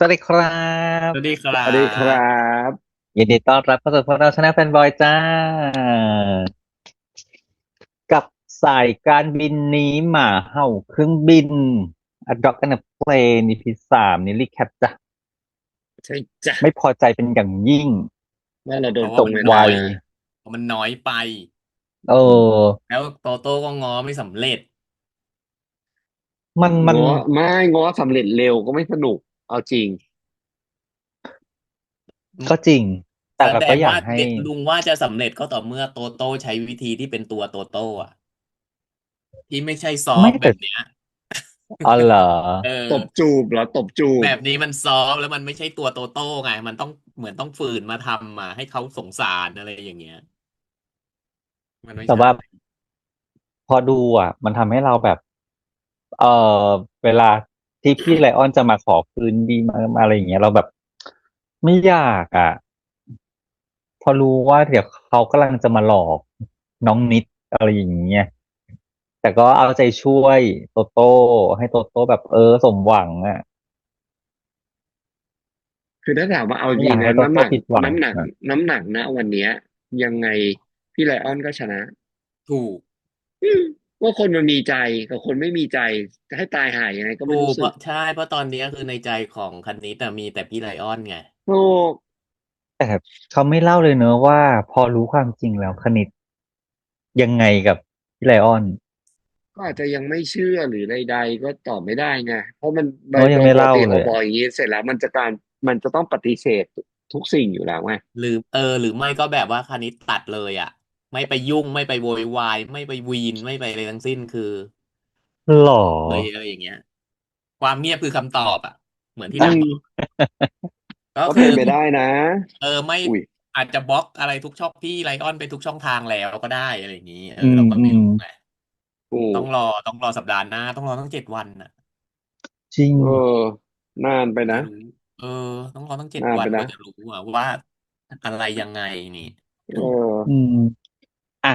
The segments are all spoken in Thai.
สวัสดีครัสวัสบดีครัสวัสดีครับบยินดีต้อนรับเข้าสู่พวกเราชนะแฟนบอยจ้ากับสายการบินนี้หมาเห่าเครื่องบินอดอกกันเพลน EP 3นี่รีแคปจ้ะใช่จ้ะไม่พอใจเป็นอย่างยิ่งว่าเราโดนเพราะว่าตกไวโกงเวลาเพราะมันน้อยไปเออแล้วโตโต้ก็ง้อไม่สำเร็จมันง้อไม่ง้อสำเร็จเร็วก็ไม่สนุกเอาจริงก็จริงแต่แสเราดงว่าก็อยากให้ลุงว่าจะสำเร็จก็ต่อเมื่อโตโต้ใช้วิธีที่เป็นตัวโตโต้อะที่ไม่ใช่ซอไม่แต่ฟต์แบบเนี้ย อ๋อเหรอ เออตบจูบเหรอตบจูบแบบนี้มันซอฟต์แล้วมันไม่ใช่ตัวโตโต้ไงมันต้องเหมือนต้องฝืนมาทำมาให้เขาสงสารอะไรอย่างเงี้ยมันไม่ใช่แต่ว่าพอดูมันทำให้เราแบบเออเวลาที่พี่ไลออนจะมาขอคืนดีมาอะไรอย่างเงี้ยเราแบบไม่อยากพอรู้ว่าเดี๋ยวเขากำลังจะมาหลอกน้องนิดอะไรอย่างเงี้ยแต่ก็เอาใจช่วยโตโต้ให้โตโต้แบบสมหวังคือถ้าถามว่าเอาไม่จริงอยากให้โตโต้นะน้ำหนักผิดหวังน้ำหนักน้ำหนักนะวันเนี้ยยังไงพี่ไลออนก็ชนะถูกอืมว่าคนมันมีใจกับคนไม่มีใจจะให้ตายห่ายังไงก็ถูไม่รู้สึกกเพราะใช่เพราะตอนนี้คือในใจของคันนี้แต่มีแต่พี่ไลออนไงถูกแต่เขาไม่เล่าเลยเนอะว่าพอรู้ความจริงแล้วคณิตยังไงกับพี่ไลออนก็อาจจะยังไม่เชื่อหรือใดๆก็ตอบไม่ได้ไงเพราะมันโดยเนอะยังไม่โดยปกติเล่าเลยพอบอกอย่างนี้เสร็จแล้วมันจะต้องปฏิเสธทุกสิ่งอยู่แล้วไง หรือไม่ก็แบบว่าคณิตตัดเลยอ่ะไม่ไปยุ่งไม่ไปโวยวายไม่ไปวีนไม่ไปอะไรทั้งสิ้นคือหรอเลยอะไรอย่างเงี้ยความเงียบคือคำตอบอ่ะเหมือนที่อืมลุงบอกก็คือก็เป็นไปได้นะไม่อุ้ยอาจจะบล็อกอะไรทุกช่องพี่ไลออนไปทุกช่องทางแล้วก็ได้อะไรอย่างนี้อืมเราก็อืมไม่รู้ไงถูกต้องรอสัปดาห์หน้าต้องรอตั้ง7 วันน่ะจริงเออนานไปนะกว่าจะรู้เออต้องรอตั้งเจ็ดนานไปนะวันกว่าจะรู้ว่าอะไรยังไงนี่ เอออืมอ่ะ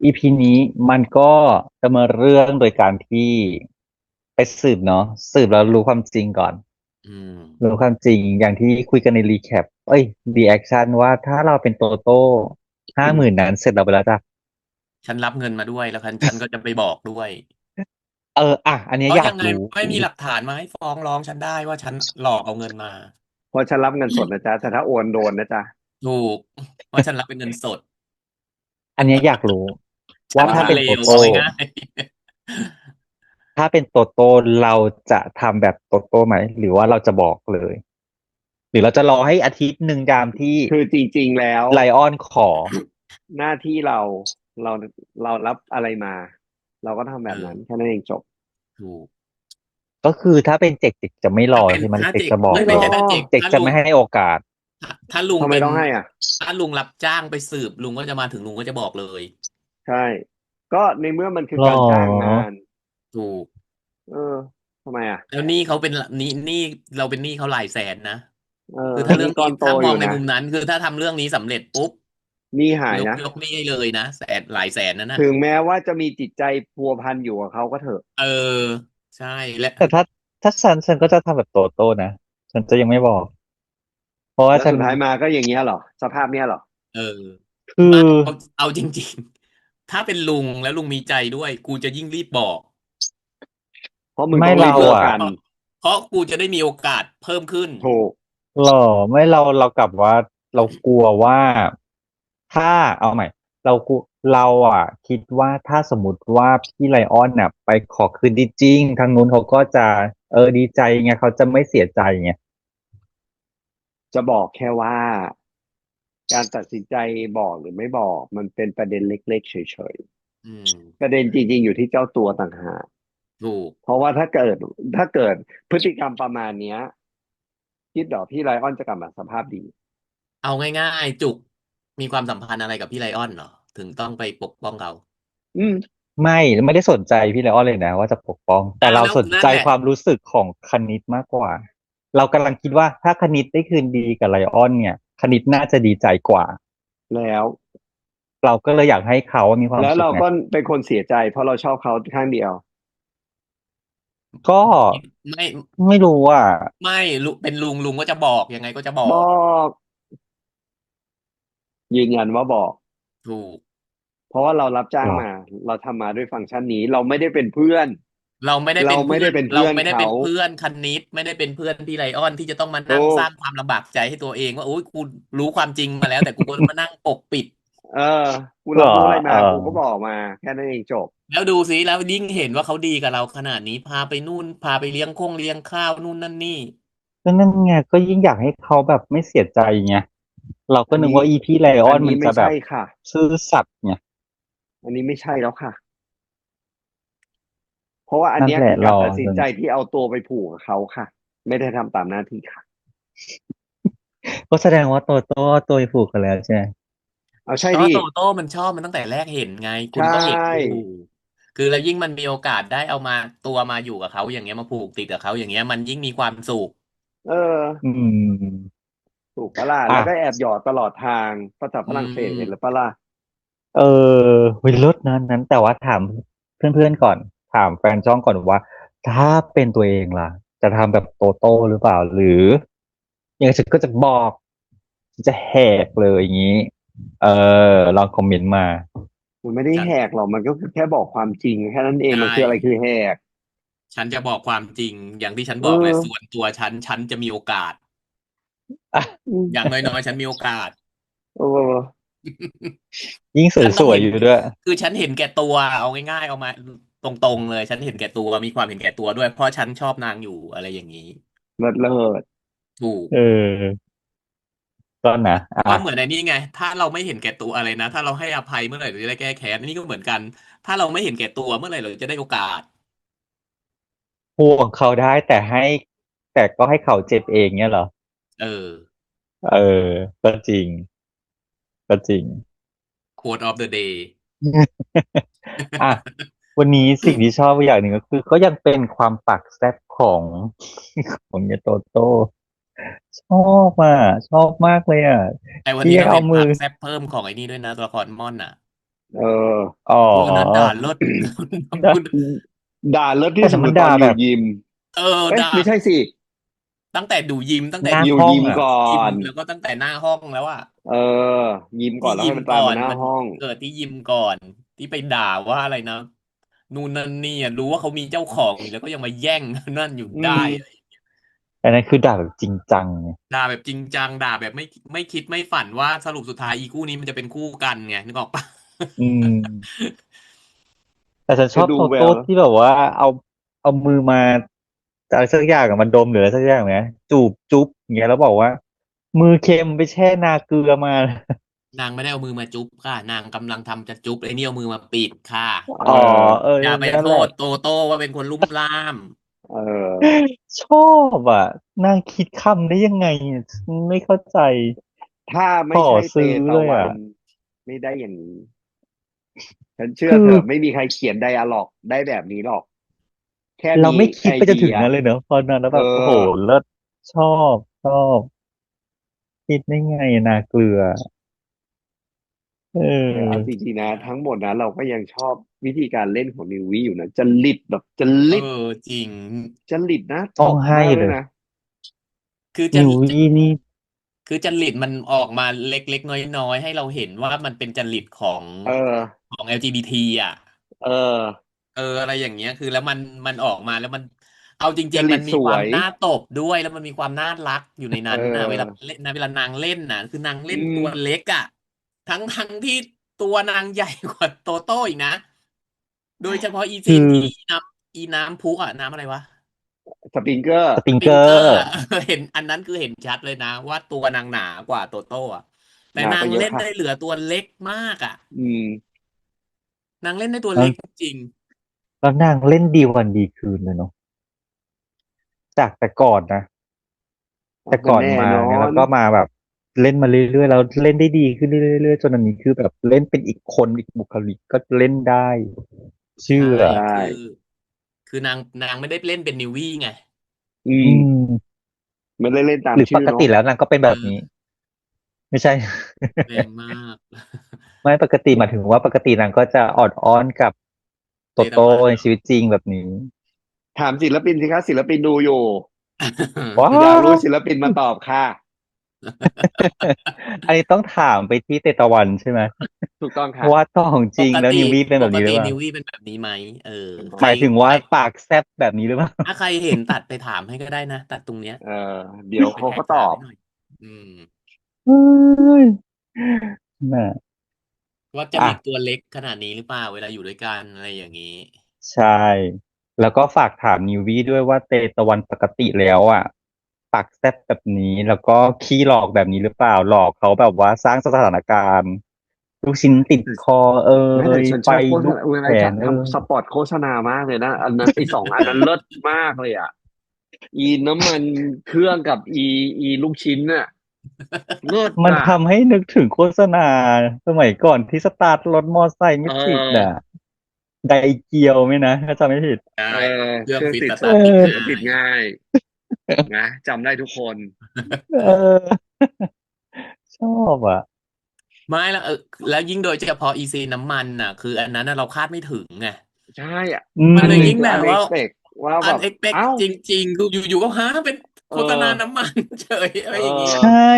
อีพีนี้มันก็ดำเนินเรื่องโดยการที่ไปสืบเนาะสืบแล้วรู้ความจริงก่อนอืม รู้ความจริงอย่างที่คุยกันในรีแคปรีแอคชั่นว่าถ้าเราเป็นโตโต้50,000นั้นเสร็จเราไปแล้วจ้ะฉันรับเงินมาด้วยแล้วฉันก็จะไปบอกด้วยอันเนี้เพราะยังไงยอยากรู้ไม่มีหลักฐานมาให้ฟ้องร้องฉันได้ว่าฉันหลอกเอาเงินมาเพราะฉันรับเงินสดนะจ๊ะแต่ถ้าโอนโดนนะจ๊ะถูกว่าฉันรับเป็นเงินสดอันเนี้ยอยากรู้ฉัว่าถ้าว่าเป็นนคนเลวโตโต้เอาง่ายถ้าเป็นโตโต้เราจะทำแบบโตโต้ไหมหรือว่าเราจะบอกเลยหรือเราจะรอให้อาทิตย์หนึ่งตามที่คือจริงๆแล้วไลออนขอ หน้าที่เราเรารับอะไรมาเราก็ทำๆแบบนั้นแค่นั้นเองจบถูกก็คือถ้าเป็นเจกจะไม่รอถ้าเป็นใช่ไหมถ้าเจกเจกจะบอกไม่เลยใช่ถ้าเจกเจกจะไม่ให้โอกาสถ้าลุงทำไมเป็นต้องให้อ่ะถ้าลุงรับจ้างไปสืบลุงก็จะมาถึงลุงก็จะบอกเลยใช่ก็ในเมื่อมันคือหรการจ้างองานถูกเออทำไมอ่ะแล้วหนี้เขาเป็นหนี้เราเป็นหนี้เขาหลายแสนนะเออคือถ้าเรื่องนี้นี่ก้อนโตถ้ามองในอยู่นะมุมนั้นคือถ้าทำเรื่องนี้สำเร็จปุ๊บ นี่หายนะ ยกหนี้ให้เลยนะหลายแสนนั่นนะถึงแม้ว่าจะมีจิตใจพัวพันอยู่กับเขาก็เถอะเออใช่และแต่ถ้าฉันก็จะทำแบบโตโต้นะฉันจะยังไม่บอกเพราะว่าฉันแล้วสุดท้ายมาก็อย่างเงี้ยเหรอสภาพเนี้ยเหรอเออคือไม่เอาจริงๆถ้าเป็นลุงแล้วลุงมีใจด้วยกูจะยิ่งรีบบอกเพราะมึงไม่ต้องรีเราอ่ะบเลิกกันเพราะกูจะได้มีโอกาสเพิ่มขึ้นถูกหรอไม่เรากลับว่าเรากลัวว่าถ้าเอาใหม่เรากลัวเราคิดว่าถ้าสมมติว่าพี่ไลออนน่ะไปขอคืนดีจริงทางนู้นเขาก็จะดีใจไงเขาจะไม่เสียใจไงจะบอกแค่ว่าการตัดสินใจบอกหรือไม่บอกมันเป็นประเด็นเล็กๆเฉยอืมๆประเด็นจริงๆอยู่ที่เจ้าตัวต่างหากถูกเพราะว่าถ้าเกิดพฤติกรรมประมาณเนี้ยคิดดอกพี่ไลออนจะกลับมาสภาพดีเอาง่ายๆจุกมีความสัมพันธ์อะไรกับพี่ไลออนเหรอถึงต้องไปปกป้องเขาอืมไม่ได้สนใจพี่ไลออนเลยนะว่าจะปกป้องแต่เราแล้วสนใจนั่นแหละความรู้สึกของคณิตมากกว่าเรากำลังคิดว่าถ้าคณิตได้คืนดีกับไลออนเนี่ยคณิตน่าจะดีใจกว่าแล้วเราก็เลยอยากให้เขามีความสุขไง แล้วเราก็เป็นคนเสียใจเพราะเราชอบเขาข้างเดียว ก็ไม่ไม่รู้อ่ะไม่ลุเป็นลุงก็จะบอกยังไงก็จะบอบอกกยืนยันว่าบอก ถูก เพราะว่าเรารับจ้าหรองมาเราทำมาด้วยฟังก์ชันนี้เราไม่ได้เป็นเพื่อนเราไม่ได้เราเป็นเพื่อนไม่ได้เป็นเราเพื่อนเขาไม่ได้เป็นเพื่อนคณิตไม่ได้เป็นเพื่อนพี่ไลออนที่จะต้องมานั่งถูกสร้างความลำบากใจให้ตัวเองว่าโอ้ยกูรู้ความจริงมาแล้วแต่กูก็มานั่งปกปิดเออกูหรอรับรู้อะไรเออมากูก็บอกมาแค่นั้นเองจบแล้วดูสิแล้วยิ่งเห็นว่าเขาดีกับเราขนาดนี้พาไปนู่นพาไปเลี้ยงข้าวนู่นนั่นนี่ก็นั่นไงก็ยิ่งอยากให้เขาแบบไม่เสียใจไงเราก็อันนี้นึกว่าอีพีไลออนอันนี้ไม่ใช่มันจะแบบค่ะซื่อสัตย์ไงอันนี้ไม่ใช่แล้วค่ะเพราะว่าอันนั่นเนี้ยแหละรอคือการตัดสิจนนใจที่เอาตัวไปผูกกับเขาค่ะไม่ได้ทำตามหน้าที่ค่ะก็แสดงว่าโตโต้ตัวผูกกันแล้วใช่ไหมเอาใช่ดิเพราะว่าโต้มันชอบมันตั้งแต่แรกเห็นไงใชคุณก็เห็นอยู่่คือแล้วยิ่งมันมีโอกาสได้เอามาตัวมาอยู่กับเขาอย่างเงี้ยมาผูกติดกับเขาอย่างเงี้ยมันยิ่งมีความสุขเอออืมถูกปะล่ะอ่ะแล้วก็แอบหยอดตลอดทางภาษาฝอืรั่งเศสเห็นหรือม ปะล่ะเออวิลดนั้นแต่ว่าถามเพื่อนๆก่อนถามแฟนจ้องก่อนว่าถ้าเป็นตัวเองล่ะจะทำแบบโตโต้หรือเปล่าหรืออย่างฉันก็จะบอกฉันจะแหกเลยอย่างนี้เออลองคอมเมนต์มามันไม่ได้ฉันแหกหรอกมันก็คือแค่บอกความจริงแค่นั้นเองใช่มันคืออะไรคือแหกฉันจะบอกความจริงอย่างที่ฉันเอบอกเลยส่วนอตัวฉันจะมีโอกาสอ่ะอือย่างมน้อยๆฉันมีโอกาส เออ ยิ่งสฉันน่ะวยเห็นๆอยู่ด้วยคือฉันเห็นแก่ตัวเอาง่ายๆเอามาตรงๆเลยฉันเห็นแก่ตัวมีความเห็นแก่ตัวด้วยเพราะฉันชอบนางอยู่อะไรอย่างนี้เลิศถูกเออก็นะอ่ะก็เหมือนในนี้ไงถ้าเราไม่เห็นแก่ตัวอะไรนะถ้าเราให้อภัยเมื่อไหร่เราจะได้แก้แค้นอันนี้ก็เหมือนกันถ้าเราไม่เห็นแก่ตัวเมื่อไหร่เราจะได้โอกาสห่วงเขาได้แต่ก็ให้เขาเจ็บเองเนี่ยเหรอเออ เออก็จริงก็จริง quote of the day อ่ะวันนี้สิ่งที่ชอบอย่างหนึ่งก็คือก็ยังเป็นความปากแซ่บของของเยโตโต้ชอบอ่ะชอบมากเลยอ่ะแต่วันที่นี้เราเห็นยังเอามือปากแซบเพิ่มของไอ้นี่ด้วยนะตัวละครม่อนอ่ะเอออ๋อตัวนั้นด่าเลิศคุณด่าเลิศแต่แต่มันที่สุดคือตอนด่าแบบอยู่ยิมเออเอ้ยด่าไม่ใช่สิตั้งแต่ดูยิมตั้งแต่หน้าอยู่ยิมห้องอ่ะก่อยิมนแล้วก็ตั้งแต่หน้าห้องแล้วอะเออยิมก่อนแล้วที่ยิให้มันตามมามก่อนมันหน้าห้องเกิดที่ยิมก่อนที่ไปด่าว่าอะไรนะนู่นนั่นนี่อะรู้ว่าเขามีเจ้าของอยู่แล้วก็ยังมาแย่งนั่นอยู่อืได้มอะไรอันนั้นคือด่าแบบจริงจังไงด่าแบบจริงจังด่าแบบไม่คิดไม่ฝันว่าสรุปสุดท้ายอีคู่นี้มันจะเป็นคู่กันไงนึกออกปะ อืมแต่ฉันชคือดูอบโตโต้แววแล้วที่แบบว่าเอามือมาอะไรสักอย่างอะมันดมหรืออะไรสักอย่างเนี่ยจูบจุ๊บอย่างเงี้ยแล้วบอกว่ามือเค็มไปแช่นาเกลือมา นางไม่ได้เอามือมาจุ๊บค่ะนางกำลังทำจะจุ๊บไอ้นี่เอามือมาปิดค่ะเอ๋อออเอออย่าไปโทนั่นแหละ ษโตโต้ว่าเป็นคนลุ่มล่ามเออ ชอบอ่ะนางคิดคำได้ยังไงอะฉันไม่เข้าใจถ้าขอไม่ใช่เตซื้อตะเลยอ่ะวันไม่ได้อย่างนี้ฉันเชื่อคือเถอะไม่มีใครเขียนไดอะล็อกได้แบบนี้หรอกแค่มีเราไม่คิไอดไปจนถึงเดียนั้นเลยเนอะพอนั้นแล้วเอแบบโอ้โหอ เลิศชอบคิดได้ไงนาเกลือเแต่เอาออจริงๆนะทั้งหมดนะเราก็ยังชอบวิธีการเล่นของนิววี่อยู่นะจริตแบบจเออริตจริงจริตนะตบต้องให้เลยมากเลยนะคือจะนิววี่นี่คือจริตมันออกมาเล็กๆน้อยๆให้เราเห็นว่ามันเป็นจริตเออของ LGBT อ่ะเอออะไรอย่างเงี้ยคือแล้วมันออกมาแล้วมันเอาจริงๆจริมันมีความตสวยน่าตบด้วยแล้วมันมีความน่ารักอยู่ในเนั้นนะเวลาออเล่นนะเวลานางเล่นนะคือนางเล่อืนตัวมเล็กอ่ะทั้งที่ตัวนางใหญ่กว่าโตโต้อีกนะโดยเฉพาะอีซีคือนที่อีน้ำพุอ่ะน้ำอะไรวะ สปริงเกอร์สปริงสปริงเกอเกอร์ร์อะเห็นอันนั้นคือเห็นชัดเลยนะว่าตัวนางหนากว่าโตโต้อะแต่หนานางเล่นกว่าเยอะค่ะได้เหลือตัวเล็กมากอ่ะอืมนางเล่นได้ตัวแล้วเล็กจริงแล้วนางเล่นดีวันดีคืนเลยเนาะจากแต่ก่อนนะแต่เอาก็แน่ก่อนมานอนเนี่ยแล้วก็มาแบบเล่นมาเรื่อยๆแล้วเล่นได้ดีขึ้นเรื่อยๆจนอันนี้คือแบบเล่นเป็นอีกคนอีกบุคลิกก็เล่นได้ใช่เชื่อ ใช่คือนางไม่ได้เล่นเป็นนิววี่ไงอือืมมไม่ได้เล่นตามหรือปชื่อเนาะกติแล้วนางก็เป็นเอแบบนี้อไม่ใช่ แรงมาก ไม่ปกติหมายถึงว่าปกตินางก็จะอ่อนอ้อนกับโตเตตะโต้วันเหรอในชีวิตจริงแบบนี้ ถามศิลปินสิคะศิลปินดูอยู่ ว้า อยากรู้ว ศิลปินมาตอบค่ะ อันนี้ต้องถามไปที่เตตะวันใช่ไหมถูกต้องค่ะ ว่าของจริงแล้วปกตินิววี่เป็นปกติแบบนี้หรือเปล่านิววี่เป็นแบบนี้ไหมเออใครหมายถึงว่าใครปากแซบแบบนี้หรือเปล่า ถ้าใครเห็นตัดไปถามให้ก็ได้นะตัดตรงเนี้ยเออเดี๋ยวเขาไปแท็กก็ตอบถามให้หน่อยอืมเฮ้ยน่ะว่าจอ่ะริตตัวเล็กขนาดนี้หรือเปล่าเวลาอยู่ด้วยกันอะไรอย่างนี้ใช่แล้วก็ฝากถามนิววี่ด้วยว่าเตตะวันปกติแล้วอ่ะปากแซบแบบนี้แล้วก็ขี้หลอกแบบนี้หรือเปล่าหลอกเขาแบบว่าสร้างสถานการณ์ลูกชิ้นติดคอไม่แต่ฉันไฟชอบโฆษลุกณาเวแขลาจะนทำสปอตโฆษณามากเลยนะอันนั้นไอ้สองอันนั้นเลิศมากเลยอ่ะอีน้ำมันเครื่องกับอีลูกชิ้นน่ะเลิศมันอ่ะทำให้นึกถึงโฆษณาสมัยก่อนที่สตาร์ทรถมอไซค์เอไม่ติดน่ะอไดเกียวไหมนะถ้าจำไม่ผิดได้เออเครื่องฟิตเครื่องติดสตาร์ทติดง่าย ติดง่ายนะจำได้ทุกคน เออชอบอ่ะไม่แล้วแล้วยิ่งโดยเฉพาะอีซีน้ำมันน่ะคืออันนั้นน่ะเราคาดไม่ถึงไงใช่อ่ะอืมันเลยมยิ่งแบบว่า unexpected ว่าแบบ unexpected เอ้าจริงๆคืออยู่ๆก็ฮะเป็นเอโฆษณาอน้ำมันเฉยอะไรเอย่างเงี้ย ใช่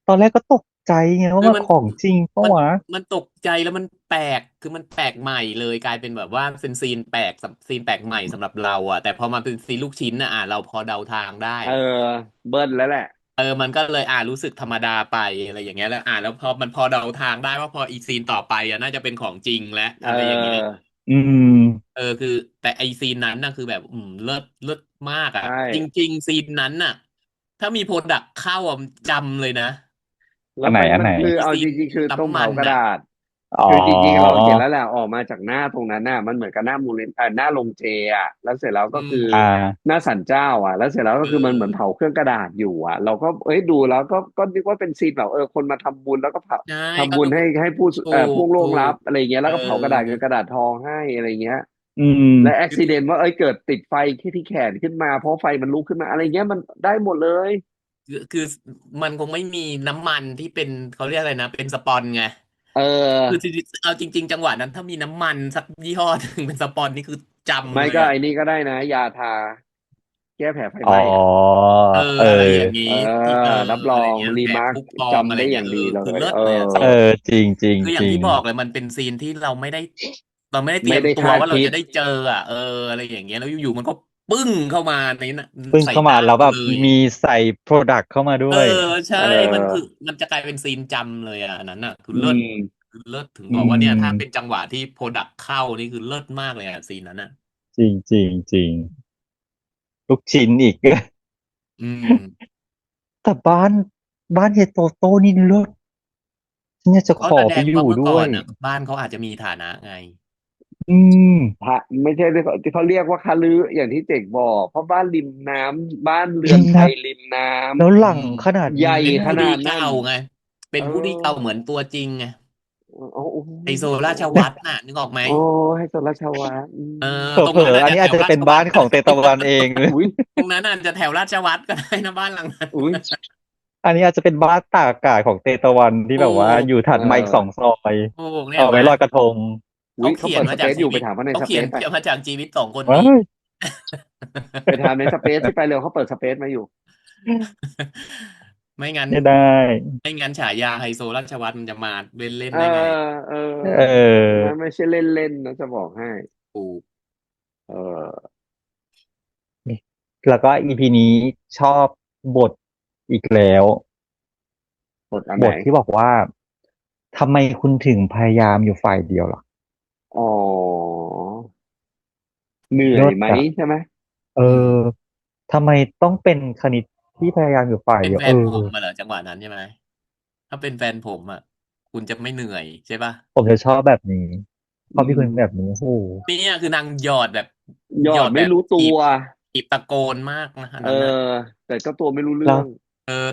ตอนแรกก็ตกใจไงว่ามันคือมันของจริงปะมันวะมันตกใจแล้วมันแปลกคือมันแปลกใหม่เลยกลายเป็นแบบว่าเป็นซีนแปลกซีนแปลกใหม่สำหรับเราอ่ะแต่พอมาเป็นซีนลูกชิ้นน่ะเราพอเดาทางได้เออเบิ้ลแล้วแหละมันก็เลยรู้สึกธรรมดาไปอะไรอย่างเงี้ยแล้วแล้วพอมันพอเดาทางได้ว่าพออีซีนต่อไปน่าจะเป็นของจริงและเอะไรอย่างเงี้ยอออืมคือแต่ไอซีนนั้นน่ะคือแบบเลิศเลิศมากอ่ะใช่จริงๆซีนนั้นน่ะถ้ามีโปรดักเข้าจำเลยนะแล้วมันอันไหนคือเอาไอซีนจริงๆคือตรงน้ำมัเผากระนน่ะดาษอ๋อคือจริงๆเราเห็นแล้วแหละออกมาจากหน้าตรงนั้นน่ะมันเหมือนกับหน้ามูลนิธิหน้าโรงเจอ่ะแล้วเสร็จแล้วก็คือมอ่าหน้าศาลเจ้าอ่ะแล้วเสร็จแล้วก็เอคือมันเหมือนอเผาเครื่องกระดาษอยู่อ่ะเราก็เอ้ยดูแล้วก็นึกว่าเป็นซีนแบบคนมาทำบุญแล้วก็เผาใช่ทำบุญให้ผู้ถูผู้ล่วงลัถูกบอะไรเงี้ยเอแล้วก็เผากระดาษเงินอกระดาษทองให้อะไรเงี้ยอืมและอุคือบิเหตุว่าเกิดติดไฟที่แขนขึ้นมาเพราะไฟมันลุกขึ้นมาอะไรเงี้ยมันได้หมดเลยคือมันคงไม่มีน้ำมันที่เป็นเขาเรียกอะไรนะเป็นสปอนไงเอคืออ เอาจริงๆจังหวะนั้นถ้ามีน้ำมันสักยี่ห้อหนึ่งเป็นสปอนนี่คือจำไม่เลยอ่ะก็ไอ้นี่ก็ได้นะยาทาแก้แผลไฟอ๋อไหม้อ่ะเอออะไรอย่างนี้เออที่รับรองอะไรเงี้ยรีมาร์คแผลผู้พองอะจำไรเงี้ยได้อย่างดีเลคือเลิศยเลยอ่ะเออซีนจริงจริงคืออย่างจริงที่บอกเลยมันเป็นซีนที่เราไม่ได้เตรีไม่ได้ยมตัวว่าเราคาดคิดจะได้เจออะไรอย่างเงี้ยแล้วอยู่ๆมันก็ปึ้งเข้ามาในน่ะเพิ่งเข้าใส่หน้ามาแล้วแบบเราเลยมีใส่โปรดักเข้ามาด้เออวยใช่เมันคือออมันจะกลายเป็นซีนจำเลยอันนั้นคืออืเลิศมคือเลิศถึงอืบอกว่าเนี่ยถ้าเป็นมจังหวะที่โปรดักเข้านี่คือเลิศมากเลยซีนนั้นจริงจริงจริงลูกชิ้นอีก อืม แต่บ้านเฮยโตโต้นี่เลิศฉันอยากจะขก็แสดอไปอยู่งว่าเมื่อก่ด้วยอนบ้านเขาอาจจะมีฐานะไงอืมพระไม่ใช่ที่เขาเรียกว่าคฤอย่างที่เจกบอกเพราะบ้านริมน้ำบ้านเรือนไทจริงนะยริมน้แล้วหอืลังมขนาดำใหญ่นี้ขเป็นผู้ดีเก่านาดนั้นไงเป็เอนผู้ดีเก่าอเหมือนตัวจริงไงโอ้โหไฮโซราชวัตรนึกออกไหมโอ้ให้สรัชวะเออเตรงผลอๆอันนั้นอาจจะนี้อาจจะเป็นแถวราชวัตรก็ได้ บ้านของเตตะวันเอง อุ้ย ตรงนั้นอาจจะแถวราชวัตรก็ได้นะบ้านหลังนั้น อุ้ย อันนี้อาจจะเป็นบ้านตากอากาศของเตตะวันที่ถูแบบว่ากอยู่เอถัดมาอีก2 ซออยถูกเนี่ยเห็นไหมไว้ลอยกระทงอุ้ยเขาเขาเขียนมาเปิดสเปซอจากชีวิตยู่ไปถามเขาในเขาเขียนสเปซไปมาจากชีวิตสองคนนี้ ว้าย ไปถามในสเปซที่ไปเร็วเขาเปิดสเปซมาอยู่ ไม่งั้นไม่ได้ไม่งั้นฉายาไฮโซราชวัตรมันจะมาเล่นเล่นเออได้ไงเออเออมันไม่ใช่เล่นเล่นนะจะบอกให้ถูกเออแล้วก็อีพีนี้ชอบบทอีกแล้วกดอันไหนบทที่บอกว่าทำไมคุณถึงพยายามอยู่ฝ่ายเดียวล่ะอ๋อเหนื่อยไหมเลิศอะใช่ไหมเออืมอทำไมต้องเป็นคณิตที่พยายามอยู่ฝ่ายเป็นเดียวแฟนผมมาเหรอจังหวะนั้นใช่ไหมถ้าเป็นแฟนผมคุณจะไม่เหนื่อยใช่ป่ะผมจะชอบแบบนี้ชอือบที่คุณแบบมนี้โอ้โหเนี่ยคือนางหยอดแบบหยอดไม่หยอดแบบรู้ตัวถีบตะโกนมากนะอันเออนั้นแต่เจ้าตัวไม่รู้แล้วเรื่อง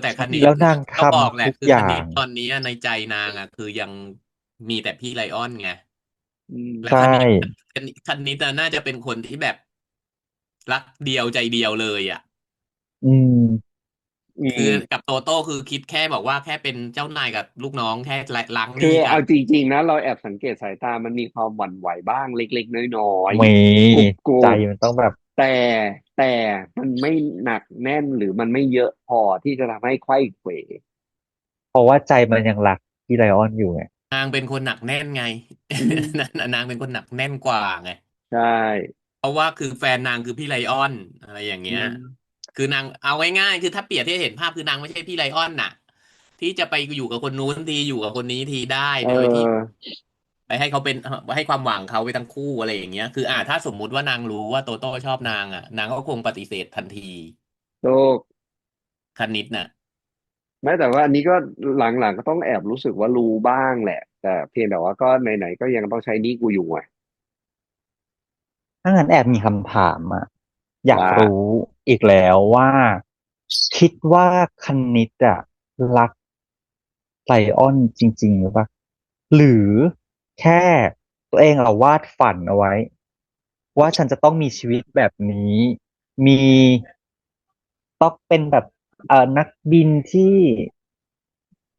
แต่คณิตแล้วนางทก็บอกแหำละทุกอคือคณิตย่างตอนนี้ในใจนางคือยังมีแต่พี่ไลออนไงอืและใช่คณิตน่าจะเป็นคนที่แบบรักเดียวใจเดียวเลยอืมอืคือมกับโตโต้คือคิดแค่บอกว่าแค่เป็นเจ้านายกับลูกน้องแค่ล้างหคือนี้กันเอาจริงๆนะเราแอบสังเกตสายตามันมีความหวั่นไหวบ้างเล็กๆน้อยมีๆกรุบกรุใจบมันต้องแบบ แต่แต่มันไม่หนักแน่นหรือมันไม่เยอะพอที่จะทำให้ไขว้เขวเพราะว่าใจมันยังรักพี่ไลออนอยู่ไงนางเป็นคนหนักแน่นไง อืม นางเป็นคนหนักแน่นกว่าไงใช่เพราะว่าคือแฟนนางคือพี่ไลออนอะไรอย่างอืเงี้ยมคือนางเอาง่ายๆคือถ้าเปรียบที่เห็นภาพคือนางไม่ใช่พี่ไลออนน่ะที่จะไปอยู่กับคนนู้นทีอยู่กับคนนี้ทีได้เโดยที่ออไปให้เขาเป็นให้ความหวังเขาไปทั้งคู่อะไรอย่างเงี้ยคือถ้าสมมุติว่านางรู้ว่าโตโต้ชอบนางนางก็คงปฏิเสธทันทีโลกคณิตน่ะ แม้แต่ว่าอันนี้ก็หลังๆก็ต้องแอบรู้สึกว่ารู้บ้างแหละแต่เพียงแต่ว่าก็ไหนๆก็ยังต้องใช้หนี้กูอยู่ไงถ้างั้นแอบมีคำถามอ่ะอยากว่ารู้อีกแล้วว่าคิดว่าคณิตอ่ะรักไลออนจริงๆหรือเปล่าหรือแค่ตัวเองวาดฝันเอาไว้ว่าฉันจะต้องมีชีวิตแบบนี้มีต้องเป็นแบบนักบินที่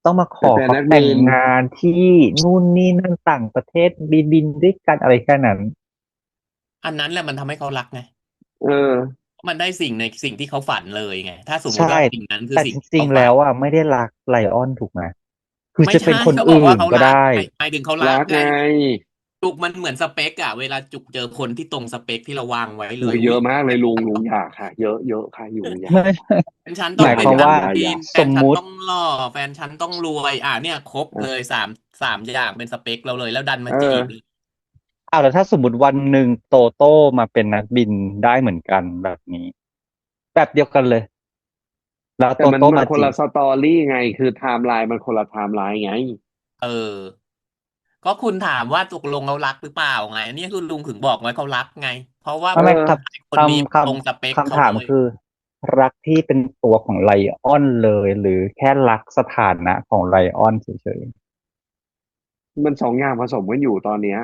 ต้องมาขเป็นแฟนอเขาแต่งนักบินงานที่นู่นนี่นั่นต่างประเทศบินด้วยกันอะไรแค่นั้นอันนั้นแหละมันทำให้เขารักไงเออมันได้สิ่งในสิ่งที่เขาฝันเลยไงถ้าสมมุใช่ติว่าสิ่งนั้นคือแต่สิ่งจริงๆแล้ที่เขาฝันวไม่ได้รักไลออนถูกไหมคือไม่ใช่จะเป็นคนเขาบอกอื่ว่าเขารักนก็ได้หมายถึงเขารักไงรักไงจุกมันเหมือนสเปกเวลาจุกเจอคนที่ตรงสเปคที่เราวางไว้เลอุ้ยอุ้ยยเยอะมากเลยลุงอยากค่ะเยอะเยอะค่ะอยู่อยากไม่แฟนฉันหมาต้องเป็นนักยความว่าบินอยากแฟนฉันสมมุติต้องหล่อแฟนฉันต้องรวยเนี่ยครบเลยอ่ะสามอย่างเป็นสเปคเราเลยแล้วดันเอมาจีบอแล้วถ้าสมมติวันหนึ่งโตโต้มาเป็นนักบินได้เหมือนกันแบบนี้แบบเดียวกันเลยแล้วแต่มันโตโต้มาจีบคนละสตอรี่ไงคือไทม์ไลน์มันคนละไทม์ไลน์ไงเออ ก็คุณถามว่าตกลงเขารักหรือเปล่าไงอันนี้คือลุงถึงบอกไว้เขารักไงเพราะว่าเอไม่ครับคนนี้คตรงสเปคคำเขาเลยถามคือรักที่เป็นตัวของไลออนเลยหรือแค่รักสถานะของไลออนเฉยมันสองอย่างผสมกันอยู่ตอนเนี้ย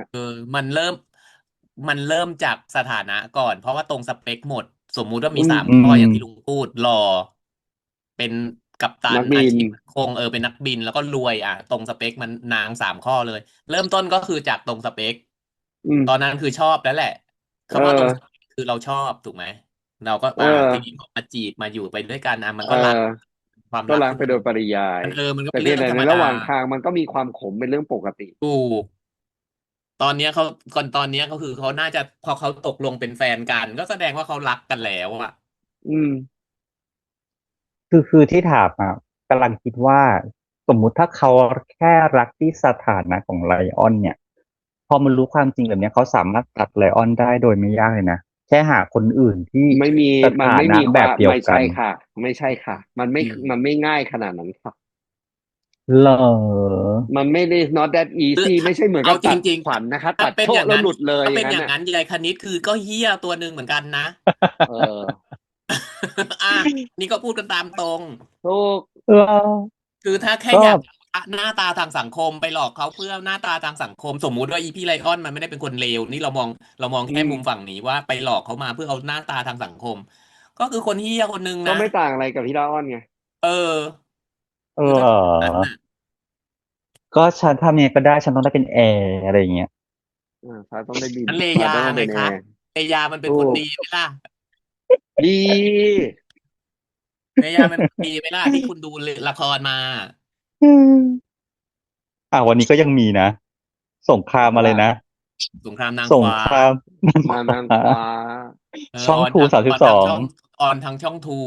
มันเริ่มมันเริ่มจากสถานะก่อนเพราะว่าตรงสเปคหมดสมมุติว่ามีสามๆอืข้ออย่างที่ลุงมพูดหล่อเป็นกัปตันนักบินอาชีพมั่นคงเป็นนักบินแล้วก็รวยตรงสเปคมันนางสามข้อเลยเริ่มต้นก็คือจากตรงสเปคอืมตอนนั้นคือชอบแล้วแหละเอคำว่าตรงสเปอคคือเราชอบถูกไหมเราก็เอทีนี้อมาจีบมาอยู่ไปด้วยกันมันเอก็รักอความก็รักขึ้นมารักไปโดยปริยายมันก็แต่เป็นเรื่เพียงแต่ในองธรรมดาระหว่างทางมันก็มีความขมเป็นเรื่องปกติถูก ตอนเนี้ยเขาก่อนตอนเนี้ยก็คือเขาน่าจะพอเขาตกลงเป็นแฟนกันก็แสดงว่าเขารักกันแล้วอืมคือที่ถามกำลังคิดว่าสมมุติถ้าเขาแค่รักที่สถานะของไลออนเนี่ยพอมันรู้ความจริงแบบเนี้ยเขาสามารถตัดไลออนได้โดยไม่ยากเลยนะแค่หาคนอื่นที่ไม่มีสมันไม่ถานะมีความแบบเดียวไม่ใช่กันค่ะไม่ใช่ค่ะมันไม่ง่ายขนาดนั้นค่ะเหรอมันไม่ได้ not that หรือ easy ไม่ใช่เหมือนเอาจกับตัดริงขวัญนะคะๆถ้าตัดเป็นอย่างนั้นโชะแล้วหลุดเลยถ้าอย่างนั้นน่ะเป็นอย่างนั้นยายคณิตคือก็เฮี้ยตัวหนึ่งเหมือนกันนะ เออ อ่ะนี่ก็พูดกันตามตรง ทุกเหรอคือถ้าแค่ก็อยากหน้าตาทางสังคมไปหลอกเขาเพื่อหน้าตาทางสังคมสมมุติว่าอีพี่ไลออนมันไม่ได้เป็นคนเลวนี่เรามองอืมแค่มุมฝั่งนี้ว่าไปหลอกเขามาเพื่อเอาหน้าตาทางสังคมก็คือคนเฮี้ยคนนึงนะก็ไม่ต่างอะไรกับพี่ดาอ้อนไงเออคือถ้าเหรอเป็นอย่างนั้นน่ะก็ฉันทำยังไงก็ได้ฉันต้องได้เป็นแอร์อะไรอย่างเงี้ยฟ้าต้องได้บินอันเลยาฟ้าต้องไงคะเป็นแอร์เลยามันเป็นทุคนดีกไหมล่ะดีเลยามันเป็นคนดีไหมล่ะที่คุณดูละครมาอืมวันนี้ก็ยังมีนะสงครามอะไรว่านะสงครามนางสงฟ้าครามนันนางฟ้าฟ้าช่องทูสามอสิบสองอนทางช่องออนทางช่องทู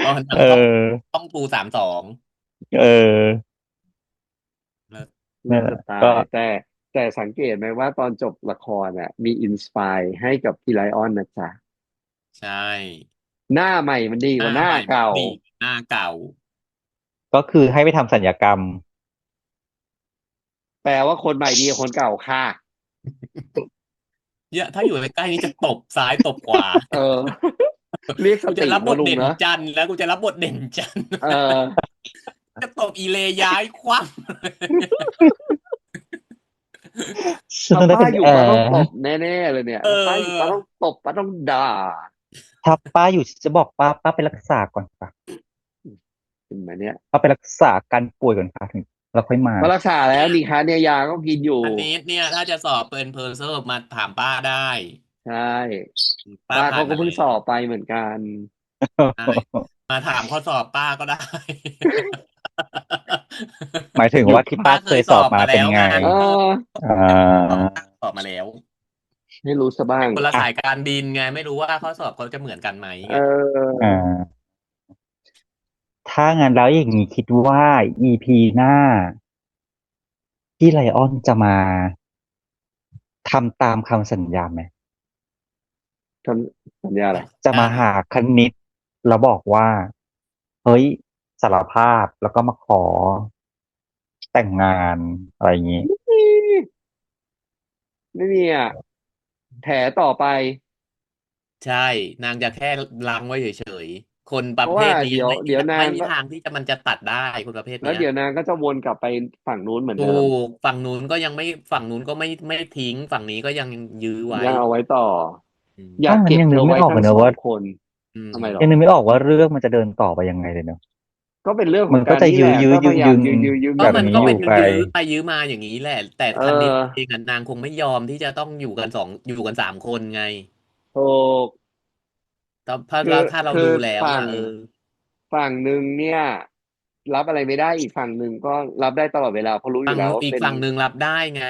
ออนทาเงช่องออทู32เออเนี่ยแหละน่าจะตาก็ยแต่สังเกตไหมว่าตอนจบละครมีอินสปายให้กับพี่ไลออนนะจ๊ะใช่หน้าใหม่มันดีกว่าหน้าหน้าใหม่เก่าดีหน้าเก่าก็คือให้ไปทำสัญญกรรม แปลว่าคนใหม่ดีกว่าคนเก่าค่ะเยอะถ้าอยู่ใกล้ๆนี้จะตบซ้ายตบขวา เออเรียกสกูจะติรับบทเด่นนะลุงนะจันทร์แล้วกูจะรับบทเด่นจันทร์ เออ จะตบอีเลย้ายคว่ฉันต้องได้ถ้าป้าเป็นแออยู่ป้าต้องร์ตบแน่ๆเลยเนี่ยำถ้าป้าอยู่ป้าต้องตบป้าต้องด่าถ้าป้าอยู่ฉันจะบอกป้าไปรักษาก่อนค่ะเห็นไหมเนี่ยป้าไปรักษาการป่วยก่อนค่ะถึงเราค่อยมามารักษาแล้วนี่คะเนี่ยยาก็กินอยู่อันนี้เนี่ยถ้าจะสอบเป็นเพอร์เซอร์มาถามป้าได้ ใช่ ป้าป้าผ่านเขาก็เพิ่งมาแล้วสอบไปเหมือนกัน ใช่มาถามข้อสอบป้าก็ได้ หมายถึงหยุดว่าที่ป้าป้าเคยสเคยสอบอบมาแล้วมาเป็นไงเอไงออ่าสอบมาแล้วให้รู้ซะบ้างคนละอ่ะสายการบินไงไม่รู้ว่าข้อสอบเขาจะเหมือนกันไหมเไงอออ่าถ้างั้นแล้วอย่างนี้คิดว่า EP หน้าที่ไลออนจะมาทำตามคำสัญญาไหมสัญญาอะไรจะได้ดิมาหาคณิตแล้วบอกว่าเฮ้ยสารภาพแล้วก็มาขอแต่งงานอะไรอย่างนี้ไม่มีอ่ะแถต่อไปใช่นางจะแค่ล้างไว้เฉยๆคนประเพราะว่าเภทนี้เดี๋ยวเดี๋ยวนางก็ไม่มีทางที่จะมันจะตัดได้คนประเภทแล้วเนี้ยเดี๋ยวนางก็จะวนกลับไปฝั่งนู้นเหมือนถูเดิมกฝั่งนู้นก็ไม่ทิ้งฝั่งนี้ก็ยังยื้อไว้ยังเอาไว้ต่ออืมอยาถ้างั้นกเก็บเธอยังนึกไม่ออกไว้ทั้งสเลยนะว่าองคนอืมทำไมหรอยังนึกไม่ออกว่าเรื่องมันจะเดินต่อไปยังไงเลยเนอะก็เป็นเรื่องของมันก็จะการนี่แหละก็พยายามยื้อก็แบบมันก็เป็นนี้อยู่ไปยื้อไปยื้อมาอย่างนี้แหละแต่เอคันนี้เอองอะนางคงไม่ยอมที่จะต้องอยู่กัน3 คนไงถูกถ้าเราคือดูแล้วฝั่งอะเออฝั่งหนึ่งเนี่ยรับอะไรไม่ได้อีกฝั่งหนึ่งก็รับได้ตลอดเวลาเพราะรู้อยู่แล้วว่าเป็นอีกฝั่งหนึ่งรับได้ไง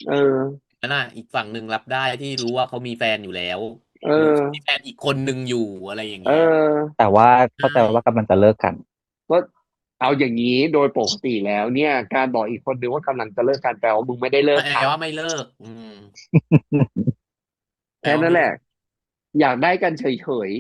เออนั่นน่ะอีกฝั่งหนึ่งรับได้ที่รู้ว่าเขามีแฟนอยู่แล้วเอหรือเขามีแฟอนอีกคนนึงอยู่อะไรอย่างเอเงี้ยอแต่ว่าใช่เข้าใจว่ากำลังจะเลิกกัน ก็เอาอย่างนี้โดยปกติแล้วเนี่ยการบอกอีกคนนึงว่ากำลังจะเลิกกันแปลว่ามึงไม่ได้เลิกแปลกันว่าไม่เลิกแปลแค่นั้นแหละว่าไม่เลิกอยากได้กันเฉย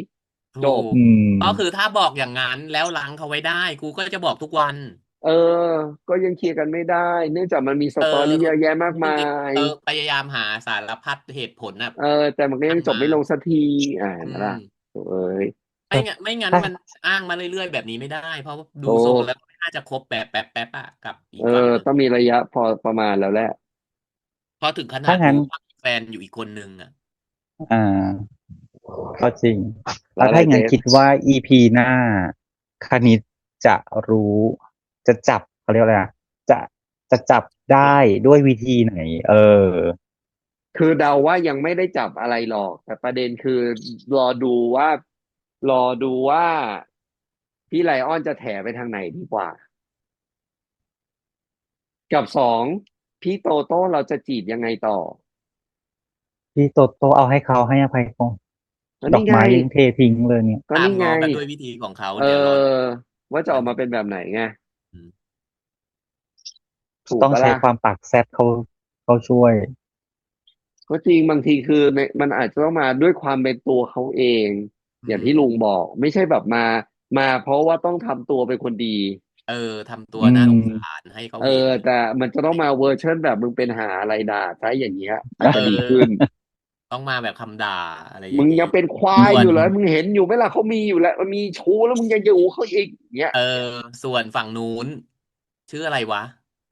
ถูๆจบกอืก็คือมถ้าบอกอย่างนั้นแล้วล้างเขาไว้ได้กูก็จะบอกทุกวันเออก็ยังเคลียร์กันไม่ได้เนื่องจากมันมีสเออตอรี่เยอะแยะมากมึงมายพยายามหาสารพัดเหตุผลน่ะเออแต่มันก็ยัอ้างมางจบไม่ลงสักทีเห็อืนไหมล่ะมโถ่เอ้ยไม่งั้นถ้ามันอ้างมาเรื่อยๆแบบนี้ไม่ได้เพราะว่าดูโอ้ทรงแล้วไม่น่าจะคบแบบแป๊บอะกับอีเออกฝั่งหนึ่งต้องมีระยะพอประมาณแล้วแหละเพราะถึงขนาถ้างั้นดรู้ว่ามีแฟนอยู่อีกคนนึงอ่ะ อ่าก็จริงแล้วอะไรเจถ้างั้นคิดว่า EP หน้าคณิตจะรู้จะจับเขาเรียกอะไรนะจะจะจับได้ด้วยวิธีไหนเออคือเดาว่ายังไม่ได้จับอะไรหรอกแต่ประเด็นคือรอดูว่ารอดูว่าพี่ไลออนจะแถไปทางไหนดีกว่ากับสองพี่โตโต้เราจะจีบยังไงต่อพี่โตโต้เอาให้เขาให้อภัยเขาก็นี่ไงดอกไม้ยังเททิ้งเลยเนี่ยตามก็นี่ไงง้อกันด้วยวิธีของเขาเอเดี๋ยวรอดูอว่าจะอกันอกมาเป็นแบบไหนไงอืมถูกปะล่ะ ต้องใช้ความปากแซบเขาช่วย ก็จริงบางทีคือในมันอาจจะต้องมาด้วยความเป็นตัวเขาเองอือย่างที่ลุงมบอกไม่ใช่แบบมาเพราะว่าต้องทำตัวเป็นคนดีเออทำตัวอืน่าสงสามรให้เขาเออเห็นแต่มันจะต้องมาเวอร์ชันแบบมึงเป็นหาอะไรด่าซะอย่างเงี้ยอาจเจะดีขึ้นออต้องมาแบบคำด่าอะไรอย่างนี้มึงยังเป็นควายส่วนอยู่เหรอมึงเห็นอยู่ไหมล่ะเขามีอยู่แล้วมันมีชู้แล้วมึงยังอยู่เขาอีกเงี้ยเออส่วนฝั่งนู้นชื่ออะไรวะ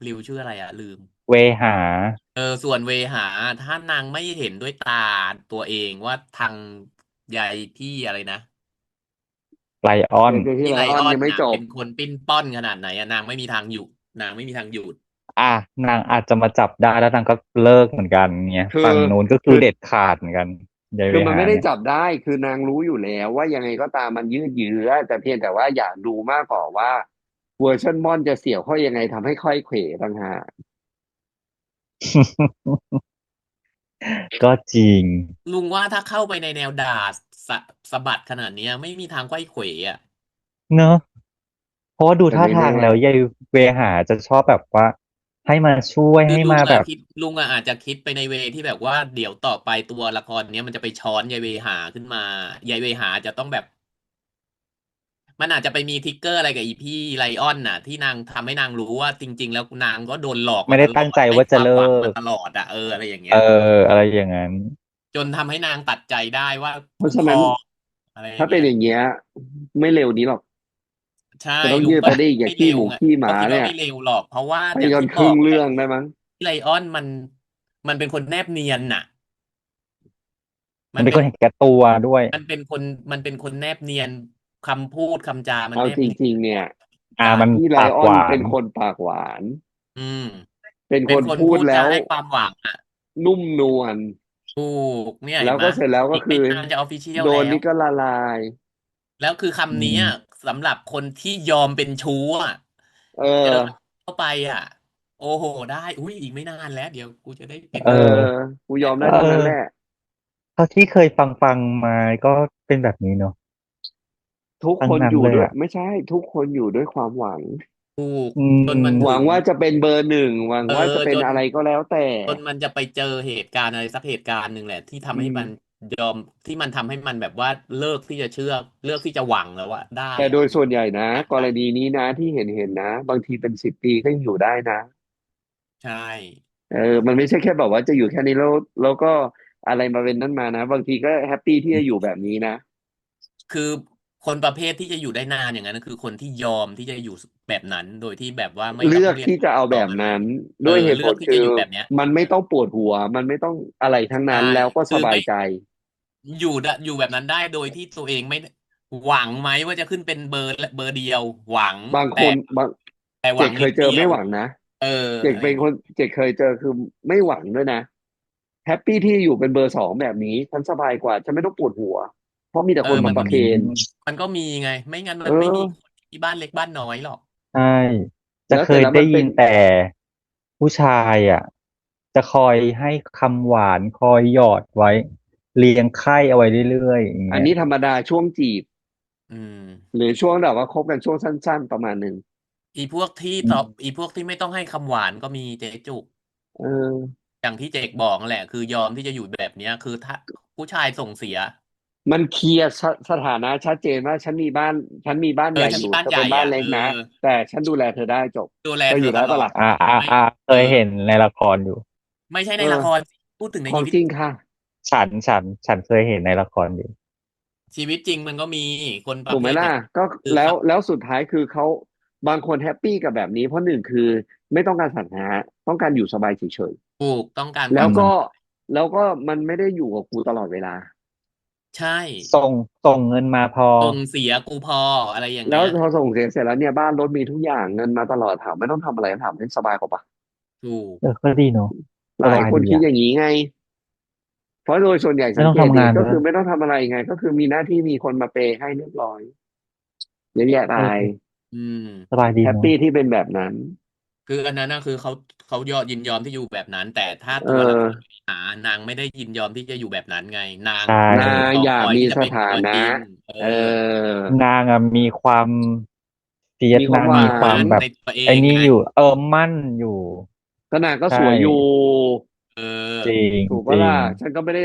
ริวชื่ออะไรอะลืมเวหาส่วนเวหาถ้านางไม่เห็นด้วยตาตัวเองว่าทางยายพี่อะไรนะไลออนเดี๋ยวที่พี่ไลไลออนออนน่ะยังไม่จบเป็นคนปิ้นป้อนขนาดไหนอะนางไม่มีทางหยุดนางไม่มีทางหยุด อ่ะนางอาจจะมาจับได้แล้วนางก็เลิกเหมือนกันเนี่ยคือฝั่งนู้นก็คือคือเด็ดขาดเหมือนกันยายเวมันไม่ได้หาเนี่ยจับได้คือนางรู้อยู่แล้วว่ายังไงก็ตามมันยืดเยื้อแต่เพียงแต่ว่าอยากดูมากกว่าว่าเวอร์ชันม่อนจะเสี่ยวเข้ายังไงทำให้ค่อยเขวต่างหาก ก็จริงลุงว่าถ้าเข้าไปในแนวด่าสะสะบัดขนาดเนี้ยไม่มีทางไขว้เขวอ่ะเนอะเพราะว่าดูท่าทางแต่ไม่แน่แล้วยายเวหาจะชอบแบบว่าให้มาช่วยคือให้มาแบบลุงอะอาจจะคิดไปในเวที่แบบว่าเดี๋ยวต่อไปตัวละครเนี้ยมันจะไปช้อนยายเวหาขึ้นมายายเวหาจะต้องแบบมันอาจจะไปมีทิกเกอร์อะไรกับอีพี่ไลออนน่ะที่นางทำให้นางรู้ว่าจริงๆแล้วนางก็โดนหลอกไม่ได้ตั้งใจให้ว่าจะเลิความหวังมากตลอดอะอะไรอย่างเงี้เออยอะไรอย่างนั้น จนทำให้นางตัดใจได้ว่ากูพอเพราะฉะนั้นอะไรอย่าถ้างเงี้ย เป็นอย่างเงี้ยไม่เร็วนี้หรอกใช่จะต้องลุงก็ยืดไปได้อีกอย่าไม่เร็วไงงขี้หมูขี้หก็มาเนี่ยคิดว่าไม่เร็วหรอกเพราะว่าไปอย่างกันครึ่งที่บอกแหละเรื่องได้มั้งพี่ไลออนมันเป็นคนแนบเนียนน่ะมันเป็นมันเป็นคนเห็นแก่ตัวด้วยมันเป็นคนมันเป็นคนแนบเนียนคำพูดคำจามันเอาจแนบเนียนริงๆเนี่ยการมันพี่ไลปากออนหวานเป็นคนปากหวานอืมเป็นเป็นคนคนพูพูดจาดแล้วให้ความหวังอ่ะนุ่มนวล ถูกเนี่ยแล้วเห็นไหมก็เสร็จแล้วก็อีกคือไม่นานจะออฟฟิเชียลโดแล้วนนี่ก็ละลาย แล้วคืออืคำนี้มอะสำหรับคนที่ยอมเป็นชู้อ่ะเอเจออเข้าไปอ่ะโอ้โหได้อุ้ยอีกไม่นานแล้วเดี๋ยวกูจะได้เป็นเออเออกูยอมได้เอเท่านั้นแหละ อเท่าที่เคยฟังมาก็เป็นแบบนี้เนาะทุกทั้งคนอยู่นั้นเลยอ่ะด้วยไม่ใช่ทุกคนอยู่ด้วยความหวังถูกอืจนมันหวัถึงงว่าจะเป็นเบอร์หนึ่งหวังเออว่าจะเป็นจนอะไรก็แล้วแต่จนมันจะไปเจอเหตุการณ์อะไรสักเหตุการณ์หนึ่งแหละที่อืทำให้มันมยอมที่มันทำให้มันแบบว่าเลิกที่จะเชื่อเลิกที่จะหวังแล้วอะได้แต่โดอะยส่วนใหญ่นะได้กรณีนี้นะที่เห็นนะบางทีเป็น10 ปีก็ยังอยู่ได้นะใช่เออมันไม่ใช่แค่แบบว่าจะอยู่แค่นี้แล้วก็อะไรมาเป็นนั้นมานะบางทีก็แฮปปี้ที่จะอยู่แบบนี้นะคือคนประเภทที่จะอยู่ได้นานอย่างนั้นก็คือคนที่ยอมที่จะอยู่แบบนั้นโดยที่แบบว่าไม่ต้เลือกองเรียกที่จะเอาร้องอะไรแบบนั้นเออด้วยเหตุเลือกที่จะผลคืออยู่แบบเนี้ยมันไม่ต้องปวดหัวมันไม่ต้องอะไรทั้งใช่นั้นแล้วก็คือไม่สบายใจอยู่แบบนั้นได้โดยที่ตัวเองไม่หวังไหมว่าจะขึ้นเป็นเบอร์เดียวหวังบางคแต่นบางหวังเจกเคยเจอนิดเดียวไม่หวังนะ เออเจกอะไรอย่างงี้เป็นคนเจกเคยเจอคือไม่หวังด้วยนะแฮปปี้ที่อยู่เป็นเบอร์สองแบบนี้ฉันสบายกว่าฉันไม่ต้องปวดหัวเพราะมีแต่เออคนมามันอืประเคนมมันก็มีไงไม่งั้นเอมันไม่มีคอนที่บ้านเล็กบ้านน้อยหรอกใช่จะเคแล้วเสร็จแล้วยได้มันเป็นยินแต่ผู้ชายอ่ะจะคอยให้คำหวานคอยหยอดไว้เลี้ยงไข่เอาไว้เรื่อยๆอย่างเงี้ยอันนี้ธรรมดาช่วงจีบอืม หรือช่วงแบบว่าคบกันช่วงสั้นๆประมาณหนึ่งอืมอีพวกที่ไม่ต้องให้คำหวานก็มีเจ๊จุกเอออย่างที่เจกบอกนั่นแหละคือยอมที่จะอยู่แบบเนี้ยคือถ้าผู้ชายส่งเสียมันเคลียร์สถานะชัดเจนว่าฉันมีบ้านใหญ่อยู่ฉันมีบ้านเธอเป็นบ้านใหญ่อ่ะเล็กนะแต่ฉันดูแลเธอได้จบดูแลเธอเธอตลอดอยู่ได้ปะล่ะไม่เคเออยเห็นในละครอยู่ไม่ใช่เออในละครพูดถึงในของชีวิตจริงค่ะ ฉันเคยเห็นในละครอยู่ชีวิตจริงมันก็มีคนปถูกไหมล่ะระเภทแบบก็แล้วคือเขาแล้วสุดท้ายคือเขาบางคนแฮปปี้กับแบบนี้เพราะหนึ่งคือไม่ต้องการสรรหาต้องการอยู่สบายเฉยถูกต้องการๆแล้วก็อืมแล้วก็มันไม่ได้อยู่กับกูตลอดเวลาใช่ส่งส่งเงินมาพอส่งเสียกูพออะไรอย่างแล้วเงี้ยพอส่งเสียเสร็จแล้วเนี่ยบ้านรถมีทุกอย่างเงินมาตลอดถามไม่ต้องทำอะไรถามให้สบายกว่าปะถูกเออก็ดีเนาะสหลายคนคิดบายดีอ่ะอย่างนี้ไงเพราะโดยส่วนใหญ่ไม่ต้องสังเกตดิทำงานด้วยก็คือไม่ต้องทำอะไรไงก็คือมีหน้าที่มีคนมาเปย์ให้เรียบร้อยเยอะแยะไปเอออืม สบายดีแฮปเนาะปี้ที่เป็นแบบนั้นคืออันนั้นนะคือเขายินยอมที่อยู่แบบนั้นแต่ถ้าเอตัวละครอนางไม่ได้ยินยอมที่จะอยู่แบบนั้นไงนางใช่นางรออยากมีคอยที่จะสถาเป็นตัวนะจริงเออเออ นางอะมีความเฟียสมีความหวานางมีความนมั่นแบบในตัวเอไอ้งไงนี่อยู่มั่นอยู่ก็นางก็ใช่สวยอยู่เอจริองจริงถูกปะล่ะฉันก็ไม่ได้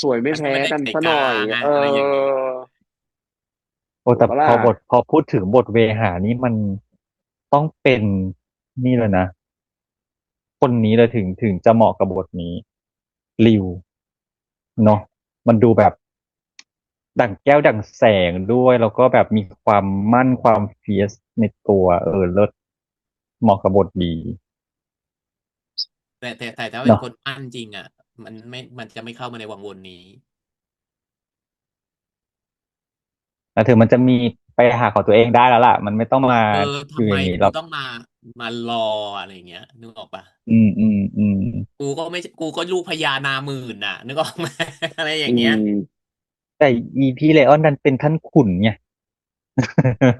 สวยไม่มันก็แพ้กันไม่ได้ใจกลาซะหน่อยงอะเอออะไรอย่างนี้โอ้แต่ถูกปะล่ะพอพูดถึงบทเวหานี่มันต้องเป็นนี่เลยนะคนนี้เลยถึงจะเหมาะกับบทนี้ริวเนาะมันดูแบบดั่งแก้วดั่งแสงด้วยแล้วก็แบบมีความมั่นความเฟียสในตัวเลิศเหมาะกับบทดีแต่ถ้าเป็นเนาะ คนมั่นจริงอ่ะมันจะไม่เข้ามาในวังวนนี้แต่ถึงมันจะมีไปหาของตัวเองได้แล้วล่ะมันไม่ต้องมาเอออยู่ทำไมอย่างนี้หรอกกูต้องมารออะไรอย่างเงี้ยนึกออกปะอืมกูก็ลูกพญานาหมื่นน่ะนึกออกไหมอะไรออืย่างเงี้ย มแต่อีพีเลออนดันเป็นท่านขุนไง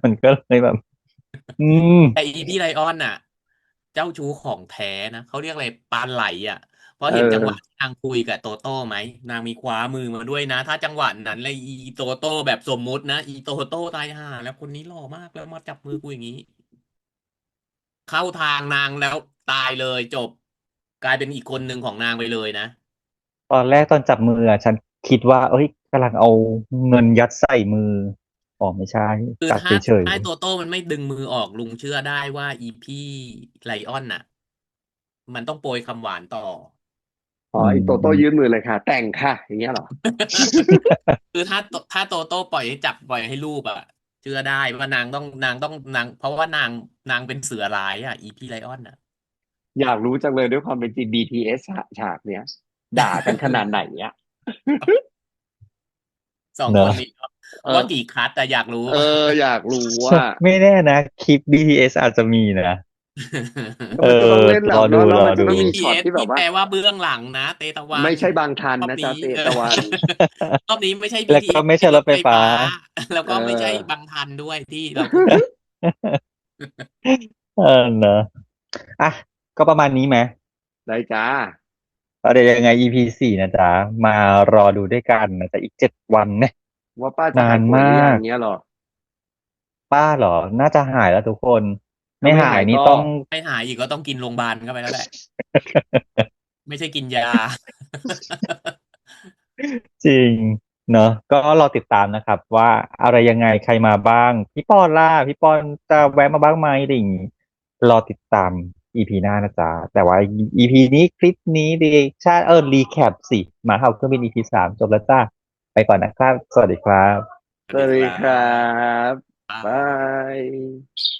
มันก็เลยแบบอืมแต่อีพี่ไลออนน่ะเจ้าชู้ของแท้นะเขาเรียกอะไรปลาไหลอ่ะเพราะเอเห็นจังหวะอที่นางคุยกับโตโต้ไหมนางมีคว้ามือมาด้วยนะถ้าจังหวะนั้นเลยอีโตโต้แบบสมมุตินะอีโตโต้ตายห่าแล้วคนนี้หล่อมากแล้วมาจับมือกูอย่างนี้เข้าทางนางแล้วตายเลยจบกลายเป็นอีกคนหนึ่งของนางไปเลยนะตอนแรกตอนจับมืออะฉันคิดว่าเอ้ยกำลังเอาเงินยัดใส่มืออ๋อไม่ใช่คือจับเฉยถ้าโตโต้มันไม่ดึงมือออกลุงเชื่อได้ว่าอีพี่ไลออนน่ะมันต้องโปรยคำหวานต่อ อ๋อๆไอโตโต้ยื่นมือเลยค่ะแต่งค่ะอย่างเงี้ยเหรอ คือถ้าโตโต้ปล่อยให้จับปล่อยให้รูปอะเชื่อได้ว่านางเพราะว่านางเป็นเสือร้ายอะอีพีไลออนอะ อยากรู้จังเลยด้วยความเป็นจริง BTS ฉากเนี้ยด่ากันขนาดไหนเนี้ย สองเนอะคนนี้เออว่ากี่คัดแต่อยากรู้เออว่า อยากรู้ว่าไม่แน่นะคลิป BTS อาจจะมีนะ แล้วมันจะต้องเล่นแบ รอดูบแล้วมันจะต้องมีช็อต BTS ที่แบบที่ว่าแปลว่าเบื้องหลังนะเตตะวันไม่ใช่บางทันรอบนะจ๊ะนี้เตตะวัน รอบนี้ไม่ใช่ แล้วก็ BTS ไม่ใช่เป็นรถไฟรถไฟฟ้า ฟ้าแล้วเอก็ไม่ใช่อ บางทันด้วยที่เราพูด เนอะอ่ะก็ประมาณนี้ไหมได้จ้าแล้วเดี๋ยวยังไง EP 4นะจ๊ะมารอดูด้วยกันนะจ๊ะอีก7 วันเนี่ยว่าป้าจะนานมาหายป่วยหรือยังกเงี้ยหรอป้าเหรอน่าจะหายแล้วทุกคนถ้าไม่ไม่หายหายก็นี่ต้อง ไม่หายอีกก็ต้องกินโรงพยาบาลเข้าไปแล้วแหละ ไม่ใช่กินยา จริงเนอะก็รอติดตามนะครับว่าอะไรยังไงใครมาบ้างพี่ปอนล่ะพี่ปอนจะแวะมาบ้างไหมอะไรอย่างงี้รอติดตาม EP หน้านะจ๊ะแต่ว่า EP นี้คลิปนี้ดีชารีแคปสิหมาเห่าเครื่องบิน EP 3จบแล้วจ้าไปก่อนนะครับสวัสดีครับสวัสดีครัสวัสดีครับบบ๊ายบาบายย